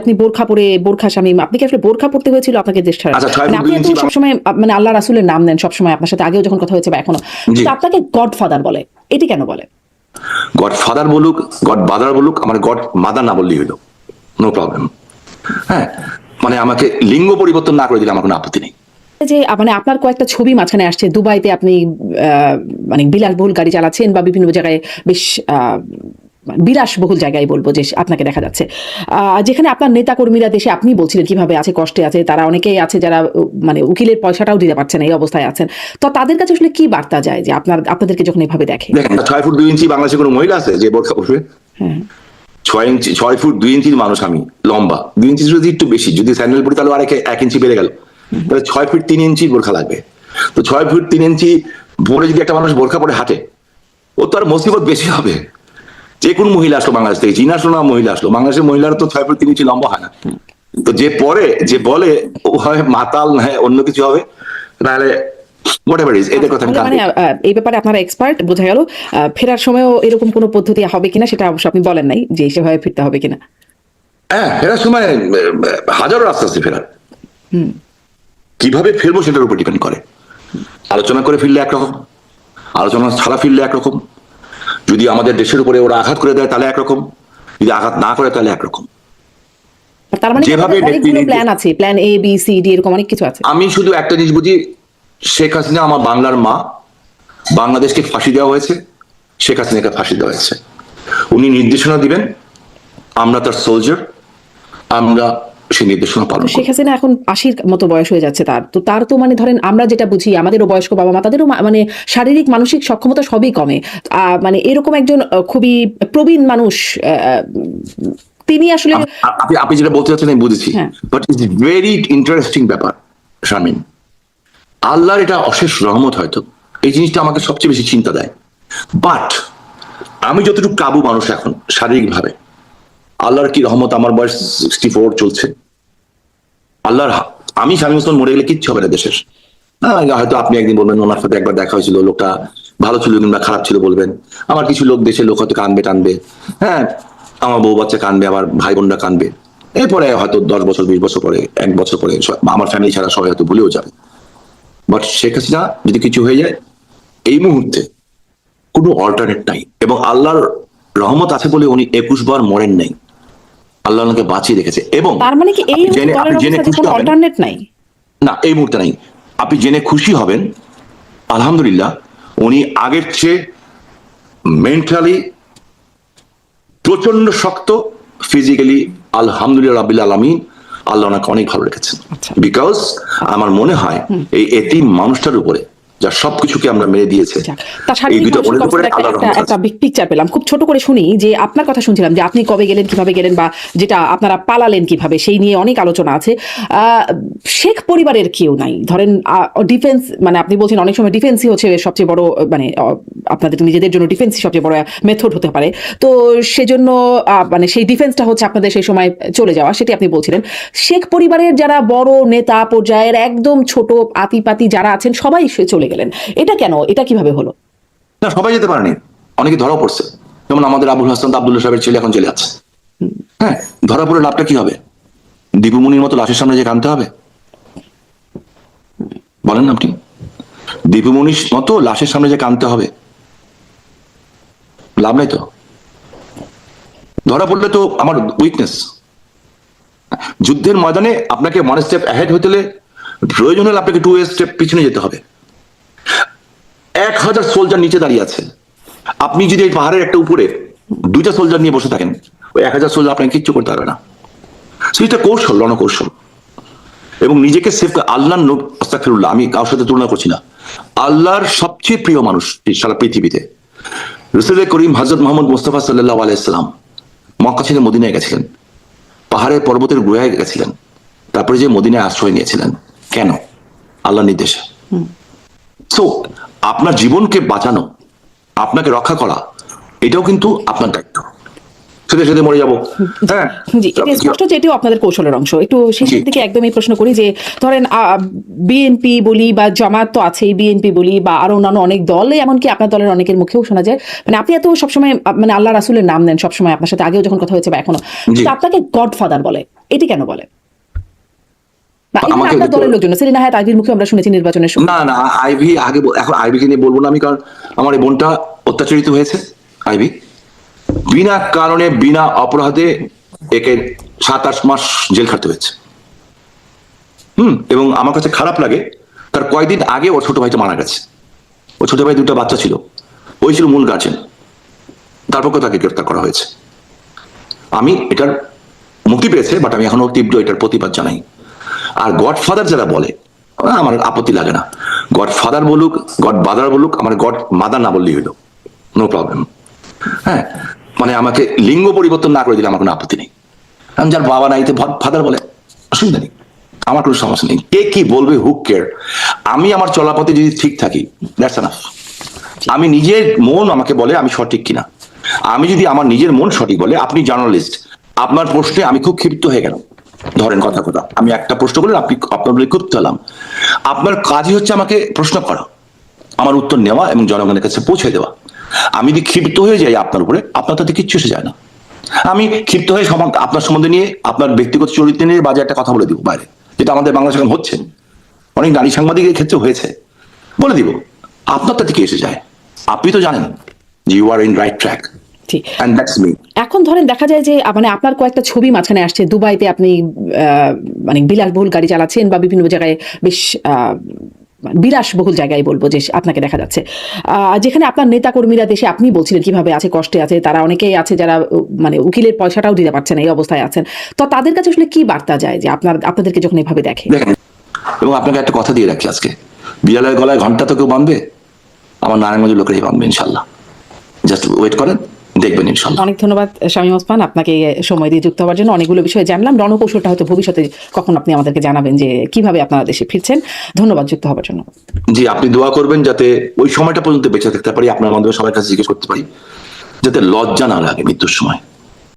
আপনি বোরখা পরে বোরখা শামীম, আপনি কি আসলে বোরখা পড়তে হয়েছিল আপনাকে দেশ ছাড়া? আচ্ছা, মানে আপনি তো সবসময় মানে আল্লাহ রাসূলের নাম নেন সবসময়, আপনার সাথে আগেও যখন কথা হয়েছে বা এখনো, জি। তো আপনাকে গডফাদার বলে, এটি কেন বলে? গড ফাদার বলুক, গড বাদার বলুক, আমার গড মাদার না বললেই হলো, নো প্রবলেম। হ্যাঁ, মানে আমাকে লিঙ্গ পরিবর্তন না করে দিলে আমার কোনো আপত্তি নেই। যে মানে আপনার কয়েকটা ছবি মাঝখানে আসছে, দুবাইতে আপনি মানে বিলাসবহুল গাড়ি চালাচ্ছেন বা বিভিন্ন জায়গায় বেশ বিলাসবহুল জায়গায় বলবো যে আপনাকে দেখা যাচ্ছে, যেখানে আপনার নেতা কর্মীরা দেশে, আপনি বলছিলেন কিভাবে আছে, কষ্টে আছে তারা, অনেকেই আছে যারা মানে উকিলের পয়সাটাও দিতে পারছে না, এই অবস্থায় আছেন। তো তাদের কাছে আসলে কি বার্তা যায় যে আপনাদেরকে যখন এভাবে দেখে? দেখেন, 6 ফুট 2 ইঞ্চি বাংলাদেশে কোনো মহিলা আছে যে বোরখা পরবে? 6 ফুট 2 ইঞ্চির মানুষ আমি, লম্বা 2 ইঞ্চি যদি একটু বেশি, যদি স্যান্ডেল পরি তাহলে আর 1 ইঞ্চি বেড়ে গেল, তাহলে 6 ফুট 3 ইঞ্চির বোরখা লাগবে। তো 6 ফুট 3 ইঞ্চি পরে যদি একটা মানুষ বোরখা পরে হাঁটে, ও তো আর মুসিবত বেশি হবে। যে কোন মহিলা আসলো বাংলাদেশ থেকে, চীনা আসলো না মহিলা আসলো, বাংলাদেশের মহিলারা তো 6 ফুট 3 ইঞ্চি লম্বা হয় না। তো যে পরে যে বলে ও হয় মাতাল, না অন্য কিছু হবে, নাহলে হোয়াটএভার ইজ, এদের কথা আমি মানে এই ব্যাপারে আপনারা এক্সপার্ট বোঝা গেল। ফেরার সময়ও এরকম কোনো পদ্ধতি হবে কিনা সেটা অবশ্য আপনি বলেন নাই, যে সেভাবে ফিরতে হবে কিনা। হ্যাঁ, ফেরার সময় হাজারো রাস্তা আছে ফেরার। কিভাবে ফেরবো সেটার উপর ডিপেন্ড করে। আলোচনা করে ফিরলে একরকম, আলোচনা ছাড়া ফিরলে একরকম, যদি আমাদের দেশের উপরে ওরা আঘাত করে দেয় তাহলে একরকম, যদি আঘাত না করে তাহলে একরকম। তার মানে যেভাবে অনেকগুলো প্ল্যান আছে, plan A B C D এরকম অনেক কিছু আছে। আমি শুধু একটা জিনিস বুঝি, শেখ হাসিনা আমার বাংলার মা, বাংলাদেশকে ফাঁসি দেওয়া হয়েছে, শেখ হাসিনাকে ফাঁসি দেওয়া হয়েছে। উনি নির্দেশনা দিবেন, আমরা তার সোলজার, আমরা সেই নির্দেশনা পালন করব। শেখ হাসিনা এখন 80-র মতো বয়স হয়ে যাচ্ছে তার তো মানে ধরেন আমরা যেটা বুঝি, আমাদেরও বয়স্ক বাবা মা, তাদেরও মানে শারীরিক মানসিক সক্ষমতা সবই কমে। মানে এরকম একজন খুবই প্রবীণ মানুষ, তিনি আসলে আপনি যেটা বলতে চাচ্ছেন আমি বুঝেছি, বাট ইটস ভেরি ইন্টারেস্টিং ব্যাপার শারমিন। আল্লাহর এটা অশেষ রহমত, হয়তো এই জিনিসটা আমাকে সবচেয়ে বেশি চিন্তা দেয়। বাট আমি যতটুকু কাবু মানুষ এখন শারীরিকভাবে, আল্লাহর কি রহমত, আমার বয়স 64 চলছে। আল্লাহর, আমি শামীম ওসমান মরে গেলে কিচ্ছু হবে না দেশের। হয়তো আপনি একদিন বলবেন ওনার সাথে একবার দেখা হয়েছিল, লোকটা ভালো ছিল কিংবা খারাপ ছিল বলবেন। আমার কিছু লোক, দেশের লোক হয়তো কানবে টানবে, হ্যাঁ, আমার বউ বাচ্চা কানবে, আমার ভাই বোনরা কানবে। এরপরে হয়তো 10 বছর 20 বছর পরে, 1 বছর পরে আমার ফ্যামিলি ছাড়া সবাই হয়তো ভুলেও যাবে। বাট শেখ হাসিনা যদি কিছু হয়ে যায়, এই মুহূর্তে কোনো অল্টারনেট নাই, এবং আল্লাহর রহমত আছে বলে উনি 21 বার মরেন নাই, আল্লাহ ওনাকে বাঁচিয়ে রেখেছে। এবং তার মানে কি এই আপনি জেনে খুশি হবেন, অল্টারনেট নাই না এই মুহূর্তে নাই, আপনি জেনে খুশি হবেন আলহামদুলিল্লাহ উনি আগের চেয়ে মেন্টালি প্রচন্ড শক্ত, ফিজিক্যালি আলহামদুলিল্লাহ রাব্বিল আলামিন আল্লাহ ওনাকে অনেক ভালো রেখেছেন। বিকজ আমার মনে হয় এই এতিম মানুষটার উপরে যা সবকিছুকে আমরা মেরে দিয়েছে, এই দুটো অনেক উপরে আল্লাহর রহমত আছে। একটা বিগ পিকচার পেলাম। খুব ছোট করে শুনি যে আপনার কথা শুনছিলাম, যে আপনি কবে গেলেন, কিভাবে গেলেন, বা যেটা আপনারা পালালেন কিভাবে, সেই নিয়ে অনেক আলোচনা আছে। শেখ পরিবারের কেউ নাই, ধরেন ডিফেন্স, মানে আপনি বলছেন অনেক সময় ডিফেন্সই হচ্ছে সবচেয়ে বড়, মানে আপনাদের নিজেদের জন্য ডিফেন্সই সবচেয়ে বড় মেথড হতে পারে। তো সেজন্য মানে সেই ডিফেন্সটা হচ্ছে আপনাদের সেই সময় চলে যাওয়া, সেটি আপনি বলছিলেন। শেখ পরিবারের যারা বড় নেতা পর্যায়ের একদম ছোট আতিপাতি যারা আছেন সবাই চলে গেলেন, এটা কেন, এটা কিভাবে হলো? না, সবাই যেতে পারেনি, অনেকে ধরা পড়ছে। যেমন আমাদের আবুল হাসান আব্দুল্লাহ সাহেবের ছেলে এখন জেলে আছে। হ্যাঁ, ধরা পড়ে লাভটা কি হবে? দীপুমনির মতো লাশের সামনে যে কাঁদতে হবে? বলেন আপনি, দীপুমনির মতো লাশের সামনে যে কাঁদতে হবে? লাভ নাই তো। ধরা পড়লে তো আমার উইকনেস। যুদ্ধের ময়দানে আপনাকে 1 স্টেপ অ্যাহেড হতে হলে প্রয়োজন হলে আপনাকে 2 স্টেপ পিছনে যেতে হবে। 1000 সোলজার নিচে দাঁড়িয়ে আছে, আপনি যদি এই পাহাড়ের একটা উপরে 2টা সোলজার নিয়ে বসে থাকেন, ওই 1000 সোলজার আপনাকে কিচ্ছু করতে পারবে না। সেটা কৌশল, রণকৌশল। এবং নিজেকে সেফ, আল্লাহর আস্তাগফিরুল্লাহ, আমি কারোর সাথে তুলনা করছি না, আল্লাহর সবচেয়ে প্রিয় মানুষ সারা পৃথিবীতে রাসূল করিম হযরত মুহাম্মদ মুস্তাফা সাল্লাল্লাহু আলাইহি সাল্লাম মক্কা ছেড়ে মদিনায় গেছিলেন, পাহাড়ের পর্বতের গুহায় গেছিলেন, তারপরে যে মদিনায় আশ্রয় নিয়েছিলেন। কেন? আল্লাহর নির্দেশে। সো আপনার জীবনকে বাঁচানো, আপনাকে রক্ষা করা, এটাও কিন্তু আপনার দায়িত্ব। সেদে সেদে মরে যাবো। হ্যাঁ জি, এটা স্পষ্ট যে এটিও আপনাদের কৌশলের অংশ। একটু শেষের দিকে একদম এই প্রশ্ন করি যে ধরেন বিএনপি বলি বা জামাত তো আছেই, বিএনপি বলি বা আরো অন্যান্য অনেক দল, এমনকি আপনার দলের অনেকের মুখেও শোনা যায় মানে আপনি এত সবসময় মানে আল্লাহ রাসূলের নাম নেন সবসময়, আপনার সাথে আগেও যখন কথা হয়েছে বা এখনো, জি। তো আপনাকে গডফাদার বলে, এটি কেন বলে? বা even আমাকে আপনার দলের লোকজন, সেলিনা হায়াৎ আইভীর মুখে আমরা শুনেছি নির্বাচনের সময়। না না, আইভি আগে এখন আইভিকে নিয়ে বলবো না আমি, কারণ আমার এই বোনটা অত্যাচারিত হয়েছে। আইভি বিনা কারণে বিনা অপরাধে একে 7-8 মাস জেল খাটতে হয়েছে। এবং আমার কাছে খারাপ লাগে, তার কয়েকদিন আগে ওর ছোট ভাইটা মারা গেছে। ওর ছোট ভাই 2টা বাচ্চা ছিল, ওই ছিল মূল গার্জেন, তারপর তাকে গ্রেফতার করা হয়েছে। আমি এটার মুক্তি পেয়েছে, বাট আমি এখনো তীব্র এটার প্রতিবাদ জানাই। আর গডফাদার যারা বলে আমার আপত্তি লাগে না, গডফাদার বলুক গড বাদার বলুক, আমার গড মাদার না বললেই হলো, নো প্রবলেম। হ্যাঁ, মানে আমাকে লিঙ্গ পরিবর্তন না করে দিলে আমার কোনো আপত্তি নেই। আমি যার বাবা নাই তো ফাদার বলে, অসুবিধা নেই, আমার কোনো সমস্যা নেই। কে কি বলবে, হু কেয়ার। আমি আমার চলাপথে যদি ঠিক থাকি, দ্যাটস এনাফ। আমি নিজের মন আমাকে বলে আমি সঠিক কিনা। আমি যদি আমার নিজের মন সঠিক বলে, আপনি জার্নালিস্ট, আপনার প্রশ্নে আমি খুব ক্ষিপ্ত হয়ে গেলাম, ধরেন কথা আমি একটা প্রশ্ন করলেন, আপনি আপনার বলে ক্ষিপ্ত হলাম। আপনার কাজই হচ্ছে আমাকে প্রশ্ন করা, আমার উত্তর নেওয়া এবং জনগণের কাছে পৌঁছে দেওয়া। আমি যদি ক্ষিপ্ত হয়ে যাই আপনার উপরে, আপনার তাতে কিচ্ছু এসে যায় না। আমি ক্ষিপ্ত হয়ে আপনার সম্বন্ধে নিয়ে, আপনার ব্যক্তিগত চরিত্র নিয়ে বাজে একটা কথা বলে দিব বাইরে, যেটা আমাদের বাংলাদেশে এখন হচ্ছে, অনেক নারী সাংবাদিকের ক্ষেত্রে হয়েছে, বলে দিব। আপনার তাতে কি এসে যায়? আপনি তো জানেন যে you are in right track, and that's me. এখন ধরেন দেখা যায় যে মানে আপনার কয়েকটা ছবি মাঝখানে আসছে, দুবাইতে আপনি মানে বিলাসবহুল গাড়ি চালাচ্ছেন বা বিভিন্ন জায়গায় বেশ বিলাসবহুল জায়গায় বলবো যে আপনাকে দেখা যাচ্ছে, যেখানে আপনার নেতা কর্মীরা দেশে, আপনি বলছিলেন কিভাবে আছে, কষ্টে আছে তারা, অনেকেই আছে যারা মানে উকিলের পয়সাটাও দিতে পারছেন, এই অবস্থায় আছেন। তো তাদের কাছে আসলে কি বার্তা যায় যে আপনাদেরকে যখন এভাবে দেখে? দেখেন, এবং আপনাকে একটা কথা দিয়ে রাখি, আজকে বিড়ালের গলায় ঘন্টা তো কেউ বাঁধবে, আমার নারায়ণগঞ্জের লোকেরাই বাঁধবে ইনশাল্লাহ। জাস্ট ওয়েট করেন, দেখবেন ইনশাল্লাহ। অনেক ধন্যবাদ শামীম ওসমান, আপনাকে সময় দিয়ে যুক্ত হওয়ার জন্য। অনেকগুলো বিষয়ে জানলাম, রণকৌশলটা হয়তো ভবিষ্যতে কখন আপনি আমাদেরকে জানাবেন যে কিভাবে আপনারা দেশে ফিরছেন। ধন্যবাদ যুক্ত হওয়ার জন্য। জি, আপনি দোয়া করবেন যাতে ওই সময়টা পর্যন্ত বেঁচে থাকতে পারি, আপনার মাধ্যমে সবার কাছে জিজ্ঞেস করতে পারি, যাতে লজ্জা না লাগে মৃত্যুর সময়।